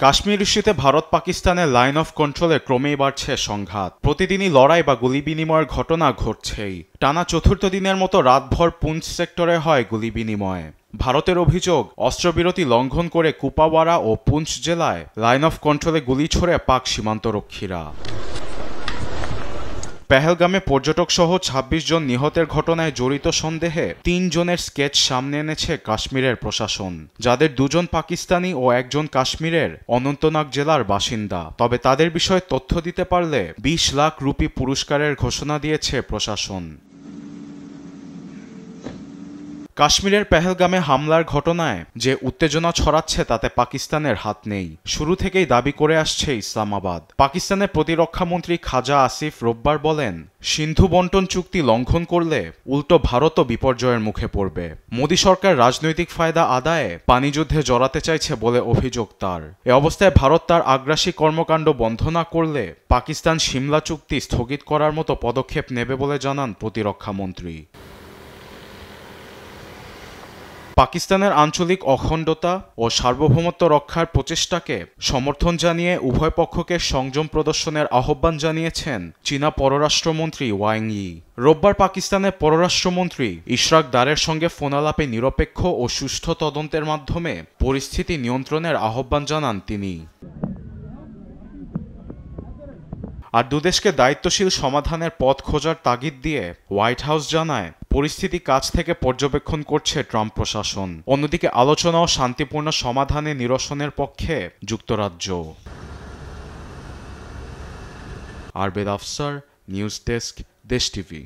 কাশ্মীর ইস্যুতে ভারত পাকিস্তানের line of কন্ট্রোলে ক্রমেই বাড়ছে সংঘাত। প্রতিদিনই লড়াই বা গুলি বিনিময়ের ঘটনা ঘটছেই। টানা চতুর্থ দিনের মতো রাতভর পুঞ্চ সেক্টরে হয় গুলি বিনিময়। ভারতের অভিযোগ, অস্ত্রবিরতি লঙ্ঘন করে কুপাওয়ারা ও পুঞ্চ জেলায় লাইন অফ কন্ট্রোলে গুলি ছোড়ে পাক সীমান্তরক্ষীরা। পেহেলগামে পর্যটক সহ ২৬ জন নিহতের ঘটনায় জড়িত সন্দেহে ৩ জনের স্কেচ সামনে এনেছে কাশ্মীরের প্রশাসন, যাদের ২ জন পাকিস্তানি ও ১ জন কাশ্মীরের অনন্তনাগ জেলার বাসিন্দা। তবে তাদের বিষয়ে তথ্য দিতে পারলে ২০ লাখ রুপি পুরস্কারের ঘোষণা দিয়েছে প্রশাসন। কাশ্মীরের পেহেলগামে হামলার ঘটনায় যে উত্তেজনা ছড়াচ্ছে তাতে পাকিস্তানের হাত নেই, শুরু থেকেই দাবি করে আসছে ইসলামাবাদ। পাকিস্তানের প্রতিরক্ষামন্ত্রী খাজা আসিফ রোববার বলেন, সিন্ধু বন্টন চুক্তি লঙ্ঘন করলে উল্টো ভারতও বিপর্যয়ের মুখে পড়বে। মোদী সরকার রাজনৈতিক ফায়দা আদায়ে পানিযুদ্ধে জড়াতে চাইছে বলে অভিযোগ তার। এ অবস্থায় ভারত তার আগ্রাসী কর্মকাণ্ড বন্ধ না করলে পাকিস্তান সিমলা চুক্তি স্থগিত করার মতো পদক্ষেপ নেবে বলে জানান প্রতিরক্ষামন্ত্রী। পাকিস্তানের আঞ্চলিক অখণ্ডতা ও সার্বভৌমত্ব রক্ষার প্রচেষ্টাকে সমর্থন জানিয়ে উভয় পক্ষকে সংযম প্রদর্শনের আহ্বান জানিয়েছেন চীনা পররাষ্ট্রমন্ত্রী ওয়াং ই। রোববার পাকিস্তানের পররাষ্ট্রমন্ত্রী ইশরাক দারের সঙ্গে ফোনালাপে নিরপেক্ষ ও সুষ্ঠু তদন্তের মাধ্যমে পরিস্থিতি নিয়ন্ত্রণের আহ্বান জানান তিনি। আর দুদেশকে দায়িত্বশীল সমাধানের পথ খোঁজার তাগিদ দিয়ে হোয়াইট হাউস জানায়, পরিস্থিতি কাছ থেকে পর্যবেক্ষণ করছে ট্রাম্প প্রশাসন। অন্যদিকে আলোচনা ও শান্তিপূর্ণ সমাধানে নিরসনের পক্ষে যুক্তরাজ্য। আরবেদ আফসার, নিউজ ডেস্ক, দেশ টিভি।